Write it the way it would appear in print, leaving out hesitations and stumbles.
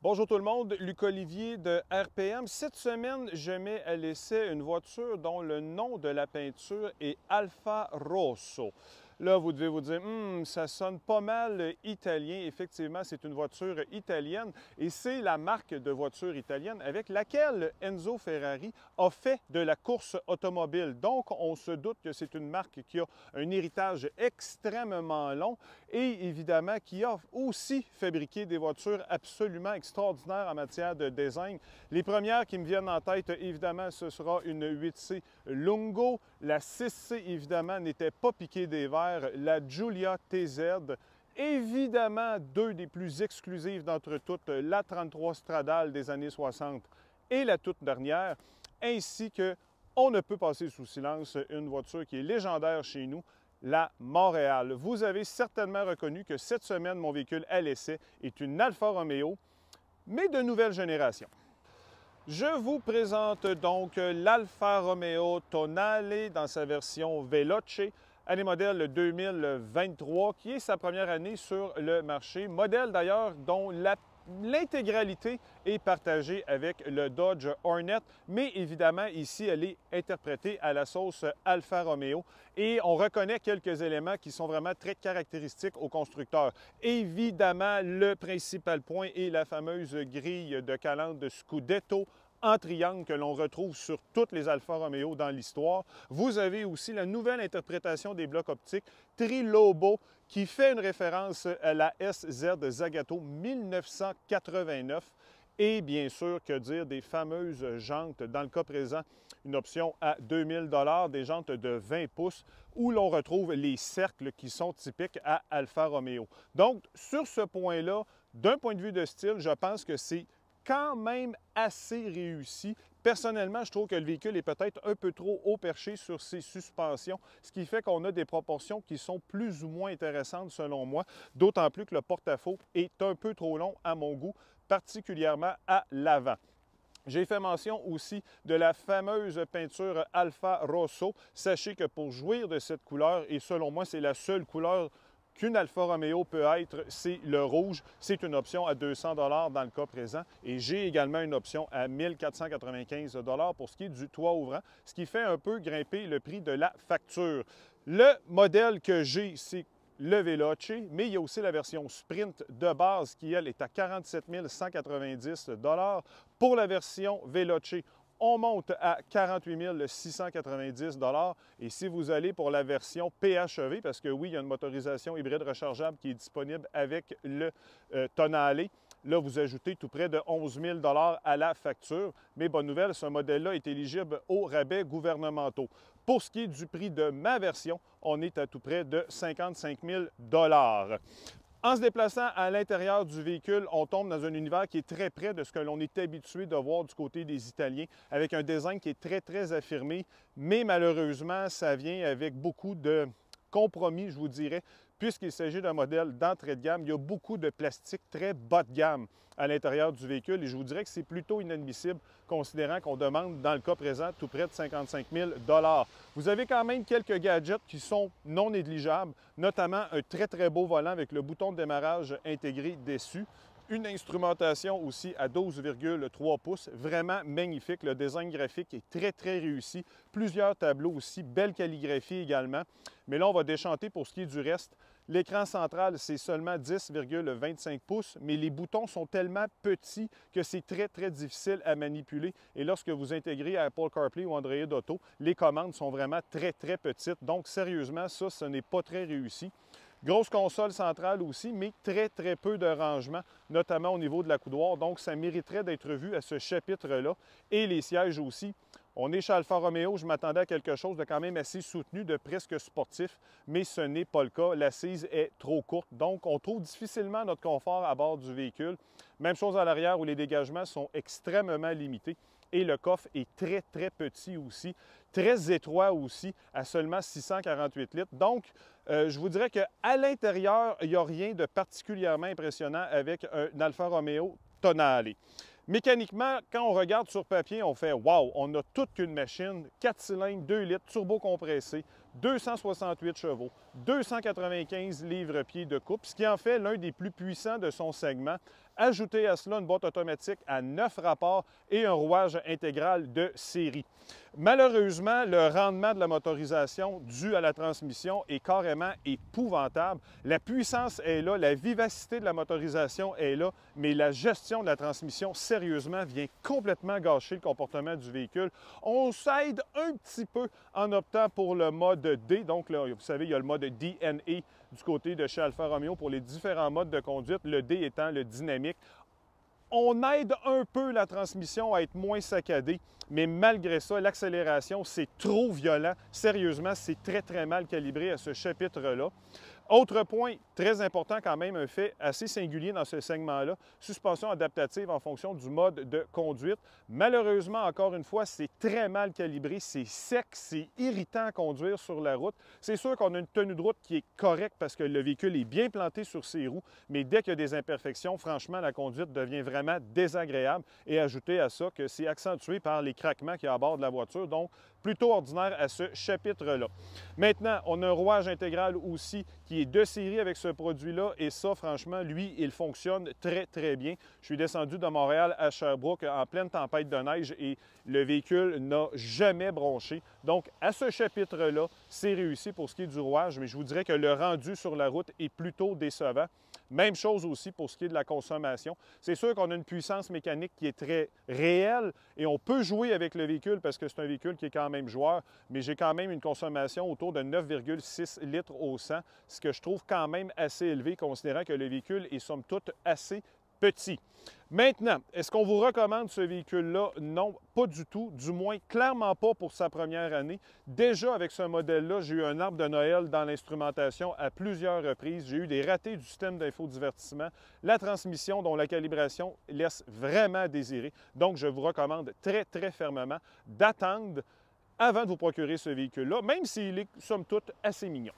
Bonjour tout le monde, Luc Olivier de RPM. Cette semaine, je mets à l'essai une voiture dont le nom de la peinture est Alfa Rosso. Là, vous devez vous dire, ça sonne pas mal italien. Effectivement, c'est une voiture italienne et c'est la marque de voiture italienne avec laquelle Enzo Ferrari a fait de la course automobile. Donc, on se doute que c'est une marque qui a un héritage extrêmement long et évidemment qui a aussi fabriqué des voitures absolument extraordinaires en matière de design. Les premières qui me viennent en tête, évidemment, ce sera une 8C Lungo. La 6C, évidemment, n'était pas piquée des verres. La Giulia TZ. Évidemment, deux des plus exclusives d'entre toutes, la 33 Stradale des années 60 et la toute dernière, ainsi que, on ne peut passer sous silence, une voiture qui est légendaire chez nous, la Montréal. Vous avez certainement reconnu que cette semaine, mon véhicule à l'essai est une Alfa Romeo, mais de nouvelle génération. Je vous présente donc l'Alfa Romeo Tonale dans sa version Veloce, année modèle 2023, qui est sa première année sur le marché. Modèle d'ailleurs dont l'intégralité est partagée avec le Dodge Hornet, mais évidemment ici elle est interprétée à la sauce Alfa Romeo et on reconnaît quelques éléments qui sont vraiment très caractéristiques au constructeur. Évidemment, le principal point est la fameuse grille de calandre de Scudetto en triangle que l'on retrouve sur toutes les Alfa Romeo dans l'histoire. Vous avez aussi la nouvelle interprétation des blocs optiques Trilobo qui fait une référence à la SZ Zagato 1989. Et bien sûr, que dire des fameuses jantes, dans le cas présent, une option à 2000 $, des jantes de 20 pouces, où l'on retrouve les cercles qui sont typiques à Alfa Romeo. Donc, sur ce point-là, d'un point de vue de style, je pense que c'est quand même assez réussi. Personnellement, je trouve que le véhicule est peut-être un peu trop haut perché sur ses suspensions, ce qui fait qu'on a des proportions qui sont plus ou moins intéressantes selon moi, d'autant plus que le porte-à-faux est un peu trop long à mon goût, particulièrement à l'avant. J'ai fait mention aussi de la fameuse peinture Alfa Rosso. Sachez que pour jouir de cette couleur, et selon moi, c'est la seule couleur qu'une Alfa Romeo peut être, c'est le rouge. C'est une option à 200 $ dans le cas présent. Et j'ai également une option à 1495 $ pour ce qui est du toit ouvrant, ce qui fait un peu grimper le prix de la facture. Le modèle que j'ai, c'est le Veloce, mais il y a aussi la version Sprint de base qui, elle, est à 47 190 $. Pour la version Veloce, on monte à 48 690 $. Et si vous allez pour la version PHEV, parce que oui, il y a une motorisation hybride rechargeable qui est disponible avec le Tonale, là, vous ajoutez tout près de 11 000 $ à la facture. Mais bonne nouvelle, ce modèle-là est éligible aux rabais gouvernementaux. Pour ce qui est du prix de ma version, on est à tout près de 55 000 $. En se déplaçant à l'intérieur du véhicule, on tombe dans un univers qui est très près de ce que l'on est habitué de voir du côté des Italiens, avec un design qui est très affirmé, mais malheureusement, ça vient avec beaucoup de compromis, je vous dirais, puisqu'il s'agit d'un modèle d'entrée de gamme. Il y a beaucoup de plastique très bas de gamme à l'intérieur du véhicule et je vous dirais que c'est plutôt inadmissible considérant qu'on demande, dans le cas présent, tout près de 55 000 $. Vous avez quand même quelques gadgets qui sont non négligeables, notamment un très beau volant avec le bouton de démarrage intégré dessus. Une instrumentation aussi à 12,3 pouces, vraiment magnifique. Le design graphique est très réussi. Plusieurs tableaux aussi, belle calligraphie également. Mais là, on va déchanter pour ce qui est du reste. L'écran central, c'est seulement 10,25 pouces, mais les boutons sont tellement petits que c'est très difficile à manipuler. Et lorsque vous intégrez Apple CarPlay ou Android Auto, les commandes sont vraiment très petites. Donc, sérieusement, ça, ce n'est pas très réussi. Grosse console centrale aussi, mais très peu de rangement, notamment au niveau de la coudoir. Donc, ça mériterait d'être vu à ce chapitre-là. Et les sièges aussi. On est chez Alfa Romeo, je m'attendais à quelque chose de quand même assez soutenu, de presque sportif, mais ce n'est pas le cas. L'assise est trop courte, donc on trouve difficilement notre confort à bord du véhicule. Même chose à l'arrière où les dégagements sont extrêmement limités. Et le coffre est très petit aussi, très étroit aussi, à seulement 648 litres. Donc, je vous dirais qu'à l'intérieur, il n'y a rien de particulièrement impressionnant avec un Alfa Romeo Tonale. Mécaniquement, quand on regarde sur papier, on fait « wow », on a toute une machine, 4 cylindres, 2 litres, turbo compressé, 268 chevaux, 295 livres-pieds de coupe, ce qui en fait l'un des plus puissants de son segment. Ajoutez à cela une boîte automatique à 9 rapports et un rouage intégral de série. Malheureusement, le rendement de la motorisation dû à la transmission est carrément épouvantable. La puissance est là, la vivacité de la motorisation est là, mais la gestion de la transmission, sérieusement, vient complètement gâcher le comportement du véhicule. On s'aide un petit peu en optant pour le mode D. Donc, là, vous savez, il y a le mode DNA du côté de chez Alfa Romeo pour les différents modes de conduite, le D étant le dynamique. On aide un peu la transmission à être moins saccadée, mais malgré ça, l'accélération, c'est trop violent. Sérieusement, c'est très, très mal calibré à ce chapitre-là. Autre point très important quand même, un fait assez singulier dans ce segment-là, suspension adaptative en fonction du mode de conduite. Malheureusement, encore une fois, c'est très mal calibré, c'est sec, c'est irritant à conduire sur la route. C'est sûr qu'on a une tenue de route qui est correcte parce que le véhicule est bien planté sur ses roues, mais dès qu'il y a des imperfections, franchement, la conduite devient vraiment désagréable. Et ajoutez à ça que c'est accentué par les craquements qu'il y a à bord de la voiture, donc plutôt ordinaire à ce chapitre-là. Maintenant, on a un rouage intégral aussi qui est de série avec ce produit-là et ça, franchement, lui, il fonctionne très, très bien. Je suis descendu de Montréal à Sherbrooke en pleine tempête de neige et le véhicule n'a jamais bronché. Donc, à ce chapitre-là, c'est réussi pour ce qui est du rouage, mais je vous dirais que le rendu sur la route est plutôt décevant. Même chose aussi pour ce qui est de la consommation. C'est sûr qu'on a une puissance mécanique qui est très réelle et on peut jouer avec le véhicule parce que c'est un véhicule qui est quand même joueur, mais j'ai quand même une consommation autour de 9,6 litres au 100, ce que je trouve quand même assez élevé considérant que le véhicule est somme toute assez petit. Maintenant, est-ce qu'on vous recommande ce véhicule-là? Non, pas du tout, du moins clairement pas pour sa première année. Déjà avec ce modèle-là, j'ai eu un arbre de Noël dans l'instrumentation à plusieurs reprises. J'ai eu des ratés du système d'infodivertissement, la transmission dont la calibration laisse vraiment à désirer. Donc, je vous recommande très, très fermement d'attendre avant de vous procurer ce véhicule-là, même s'il est somme toute assez mignon.